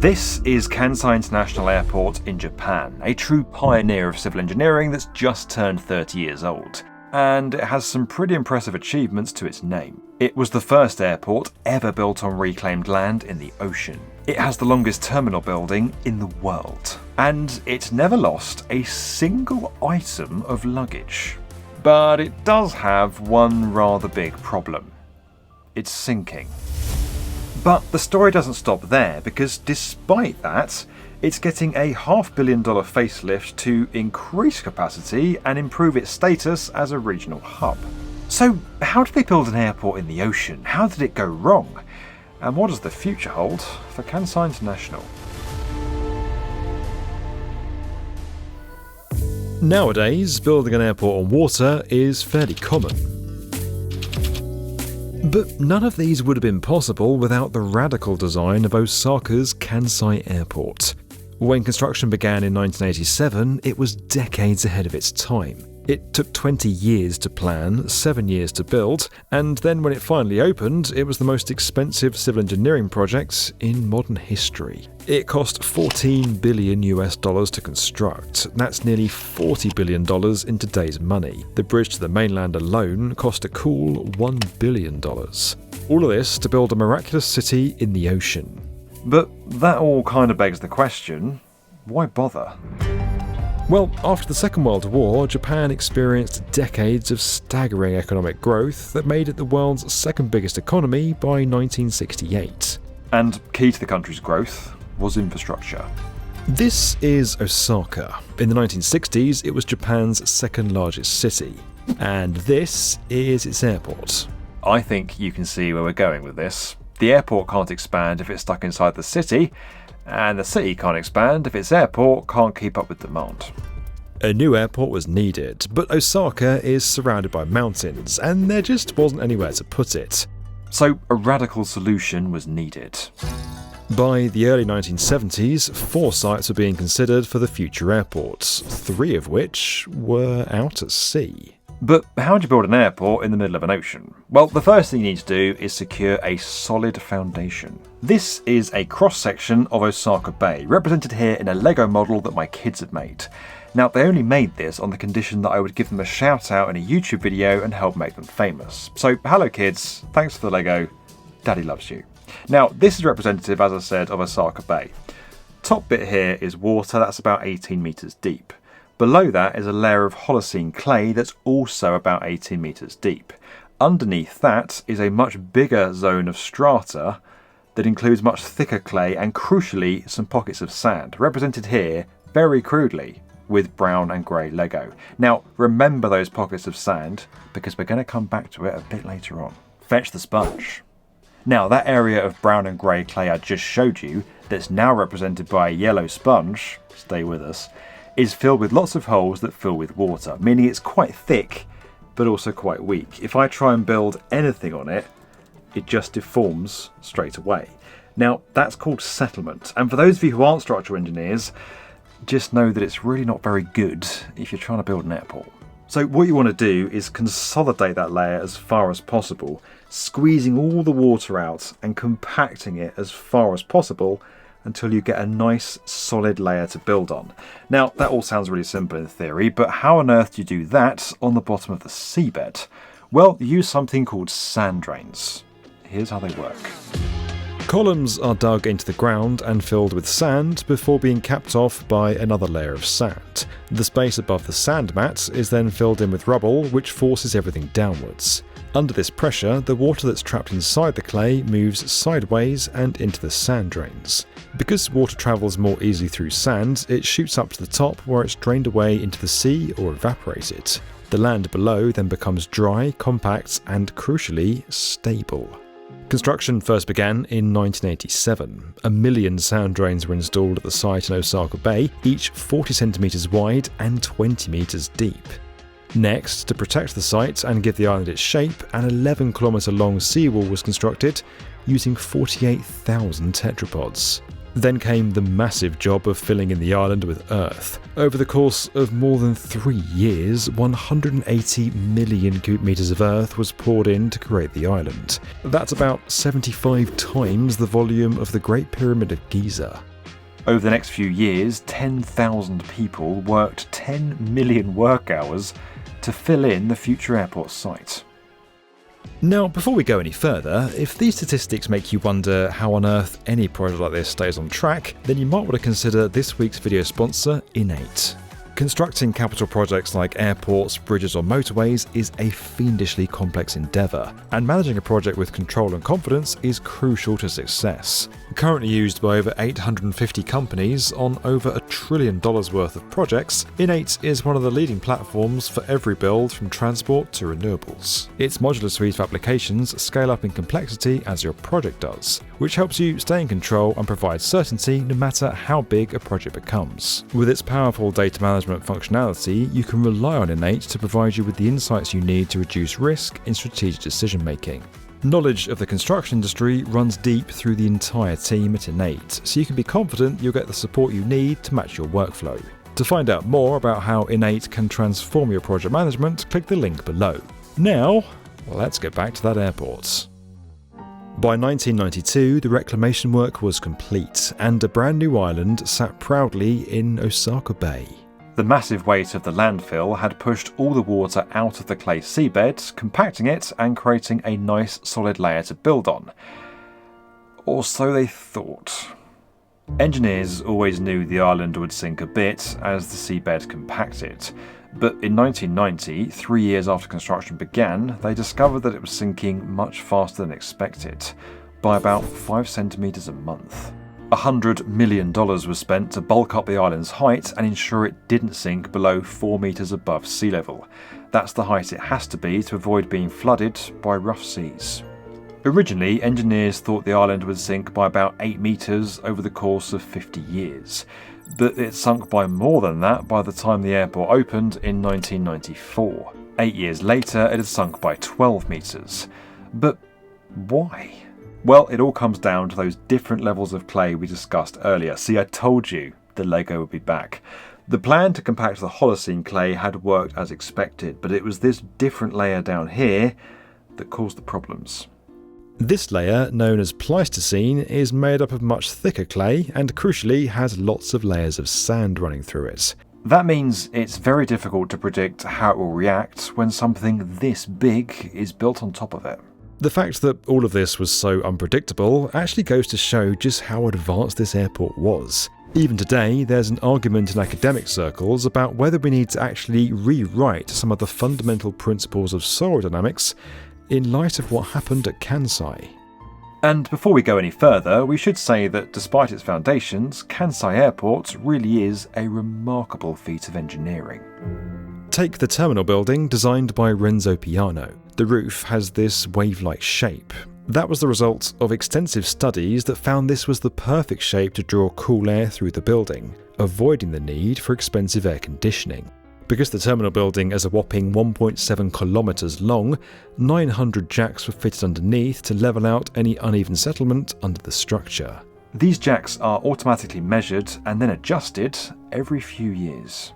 This is Kansai International Airport in Japan, a true pioneer of civil engineering that's just turned 30 years old. And it has some pretty impressive achievements to its name. It was the first airport ever built on reclaimed land in the ocean. It has the longest terminal building in the world. And it never lost a single item of luggage. But it does have one rather big problem. It's sinking. But the story doesn't stop there, because despite that, it's getting a $500 million facelift to increase capacity and improve its status as a regional hub. So how did they build an airport in the ocean? How did it go wrong? And what does the future hold for Kansai International? Nowadays, building an airport on water is fairly common. But none of these would have been possible without the radical design of Osaka's Kansai Airport. When construction began in 1987, it was decades ahead of its time. It took 20 years to plan, 7 years to build, and then when it finally opened, it was the most expensive civil engineering project in modern history. It cost $14 billion to construct. That's nearly $40 billion in today's money. The bridge to the mainland alone cost a cool $1 billion. All of this to build a miraculous city in the ocean. But that all kind of begs the question, why bother? Well, after the Second World War, Japan experienced decades of staggering economic growth that made it the world's second biggest economy by 1968. And key to the country's growth was infrastructure. This is Osaka. In the 1960s, it was Japan's second largest city. And this is its airport. I think you can see where we're going with this. The airport can't expand if it's stuck inside the city, and the city can't expand if its airport can't keep up with demand. A new airport was needed, but Osaka is surrounded by mountains, and there just wasn't anywhere to put it. So a radical solution was needed. By the early 1970s, 4 sites were being considered for the future airports, 3 of which were out at sea. But how do you build an airport in the middle of an ocean? Well, the first thing you need to do is secure a solid foundation. This is a cross-section of Osaka Bay, represented here in a Lego model that my kids have made. Now, they only made this on the condition that I would give them a shout out in a YouTube video and help make them famous. So, hello kids, thanks for the Lego, Daddy loves you. Now, this is representative, as I said, of Osaka Bay. Top bit here is water, that's about 18 metres deep. Below that is a layer of Hsin clay that's also about 18 metres deep. Underneath that is a much bigger zone of strata that includes much thicker clay and, crucially, some pockets of sand, represented here, very crudely, with brown and grey Lego. Now, remember those pockets of sand, because we're going to come back to it a bit later on. Fetch the sponge. Now, that area of brown and grey clay I just showed you, that's now represented by a yellow sponge, stay with us, is filled with lots of holes that fill with water, meaning it's quite thick, but also quite weak. If I try and build anything on it, it just deforms straight away. Now, that's called settlement, and for those of you who aren't structural engineers, just know that it's really not very good if you're trying to build an airport. So what you want to do is consolidate that layer as far as possible, squeezing all the water out and compacting it as far as possible until you get a nice solid layer to build on. Now, that all sounds really simple in theory, but how on earth do you do that on the bottom of the seabed? Well, you use something called sand drains. Here's how they work. Columns are dug into the ground and filled with sand before being capped off by another layer of sand. The space above the sand mat is then filled in with rubble, which forces everything downwards. Under this pressure, the water that's trapped inside the clay moves sideways and into the sand drains. Because water travels more easily through sand, it shoots up to the top where it's drained away into the sea or evaporated. The land below then becomes dry, compact, and crucially, stable. Construction first began in 1987. 1 million sand drains were installed at the site in Osaka Bay, each 40 centimetres wide and 20 metres deep. Next, to protect the site and give the island its shape, an 11-kilometre long seawall was constructed using 48,000 tetrapods. Then came the massive job of filling in the island with earth. Over the course of more than 3 years, 180 million cubic metres of earth was poured in to create the island. That's about 75 times the volume of the Great Pyramid of Giza. Over the next few years, 10,000 people worked 10 million work hours to fill in the future airport site. Now, before we go any further, if these statistics make you wonder how on earth any project like this stays on track, then you might want to consider this week's video sponsor, Innate. Constructing capital projects like airports, bridges or motorways is a fiendishly complex endeavour, and managing a project with control and confidence is crucial to success. Currently used by over 850 companies on over $1 trillion worth of projects, Innate is one of the leading platforms for every build from transport to renewables. Its modular suite of applications scale up in complexity as your project does, which helps you stay in control and provide certainty no matter how big a project becomes. With its powerful data management functionality, you can rely on Innate to provide you with the insights you need to reduce risk in strategic decision making. Knowledge of the construction industry runs deep through the entire team at Innate, so you can be confident you'll get the support you need to match your workflow. To find out more about how Innate can transform your project management, click the link below. Now, let's get back to that airport. By 1992, the reclamation work was complete, and a brand new island sat proudly in Osaka Bay. The massive weight of the landfill had pushed all the water out of the clay seabed, compacting it and creating a nice solid layer to build on. Or so they thought. Engineers always knew the island would sink a bit as the seabed compacted, but in 1990, 3 years after construction began, they discovered that it was sinking much faster than expected, by about 5 centimetres a month. $100 million was spent to bulk up the island's height and ensure it didn't sink below 4 metres above sea level. That's the height it has to be to avoid being flooded by rough seas. Originally, engineers thought the island would sink by about 8 metres over the course of 50 years, but it sunk by more than that by the time the airport opened in 1994. 8 years later, it had sunk by 12 metres. But why? Well, it all comes down to those different levels of clay we discussed earlier. See, I told you the Lego would be back. The plan to compact the Holocene clay had worked as expected, but it was this different layer down here that caused the problems. This layer, known as Pleistocene, is made up of much thicker clay and crucially has lots of layers of sand running through it. That means it's very difficult to predict how it will react when something this big is built on top of it. The fact that all of this was so unpredictable actually goes to show just how advanced this airport was. Even today, there's an argument in academic circles about whether we need to actually rewrite some of the fundamental principles of soil dynamics in light of what happened at Kansai. And before we go any further, we should say that despite its foundations, Kansai Airport really is a remarkable feat of engineering. Take the terminal building designed by Renzo Piano. The roof has this wave-like shape. That was the result of extensive studies that found this was the perfect shape to draw cool air through the building, avoiding the need for expensive air conditioning. Because the terminal building is a whopping 1.7 kilometres long, 900 jacks were fitted underneath to level out any uneven settlement under the structure. These jacks are automatically measured and then adjusted every few years.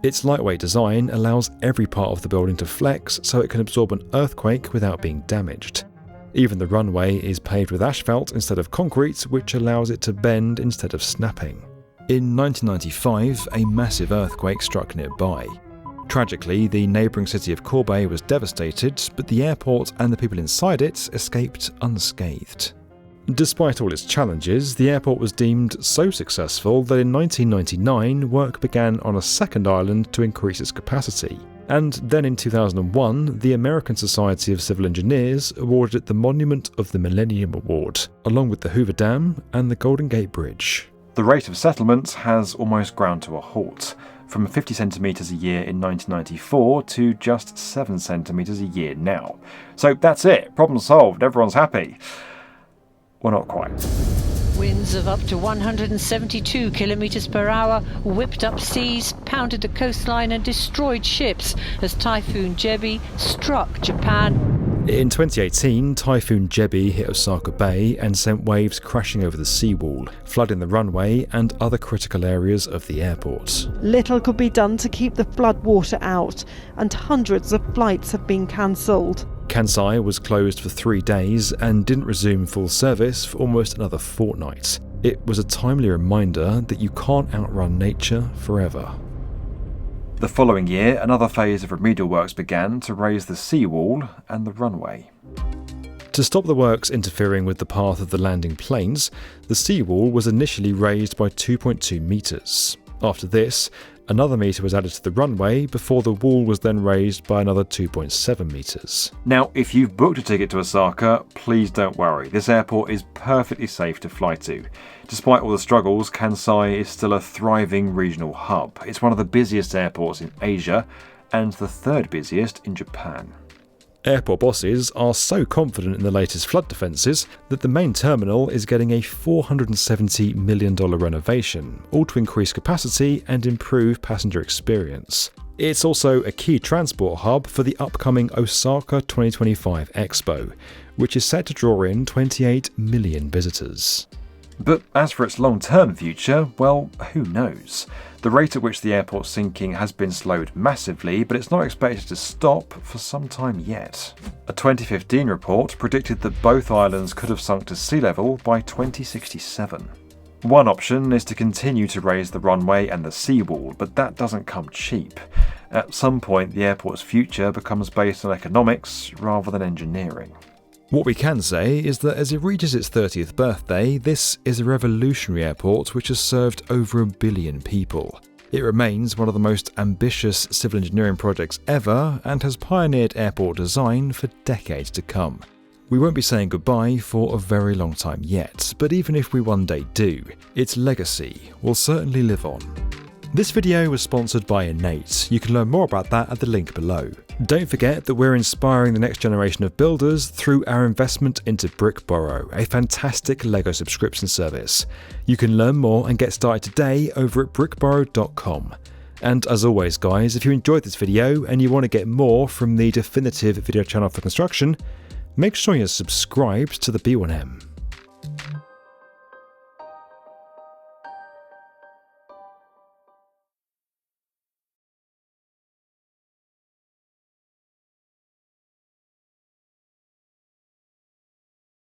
Its lightweight design allows every part of the building to flex so it can absorb an earthquake without being damaged. Even the runway is paved with asphalt instead of concrete, which allows it to bend instead of snapping. In 1995, a massive earthquake struck nearby. Tragically, the neighbouring city of Kobe was devastated, but the airport and the people inside it escaped unscathed. Despite all its challenges, the airport was deemed so successful that in 1999 work began on a second island to increase its capacity. And then in 2001, the American Society of Civil Engineers awarded it the Monument of the Millennium Award, along with the Hoover Dam and the Golden Gate Bridge. The rate of settlement has almost ground to a halt, from 50 centimetres a year in 1994 to just 7 centimetres a year now. So that's it, problem solved, everyone's happy. Well, not quite. Winds of up to 172 kilometres per hour whipped up seas, pounded the coastline and destroyed ships as Typhoon Jebi struck Japan. In 2018, Typhoon Jebi hit Osaka Bay and sent waves crashing over the seawall, flooding the runway and other critical areas of the airport. Little could be done to keep the floodwater out, and hundreds of flights have been cancelled. Kansai was closed for 3 days and didn't resume full service for almost another fortnight. It was a timely reminder that you can't outrun nature forever. The following year, another phase of remedial works began to raise the seawall and the runway. To stop the works interfering with the path of the landing planes, the seawall was initially raised by 2.2 metres. After this, another metre was added to the runway before the wall was then raised by another 2.7 metres. Now, if you've booked a ticket to Osaka, please don't worry. This airport is perfectly safe to fly to. Despite all the struggles, Kansai is still a thriving regional hub. It's one of the busiest airports in Asia and the third busiest in Japan. Airport bosses are so confident in the latest flood defences that the main terminal is getting a $470 million renovation, all to increase capacity and improve passenger experience. It's also a key transport hub for the upcoming Osaka 2025 EXPO, which is set to draw in 28 million visitors. But as for its long-term future, well, who knows? The rate at which the airport's sinking has been slowed massively, but it's not expected to stop for some time yet. A 2015 report predicted that both islands could have sunk to sea level by 2067. One option is to continue to raise the runway and the seawall, but that doesn't come cheap. At some point, the airport's future becomes based on economics rather than engineering. What we can say is that as it reaches its 30th birthday, this is a revolutionary airport which has served over 1 billion people. It remains one of the most ambitious civil engineering projects ever and has pioneered airport design for decades to come. We won't be saying goodbye for a very long time yet, but even if we one day do, its legacy will certainly live on. This video was sponsored by Innate. You can learn more about that at the link below. Don't forget that we're inspiring the next generation of builders through our investment into BrickBorrow, a fantastic LEGO subscription service. You can learn more and get started today over at brickborrow.com. And as always guys, if you enjoyed this video and you want to get more from the definitive video channel for construction, make sure you're subscribed to the B1M.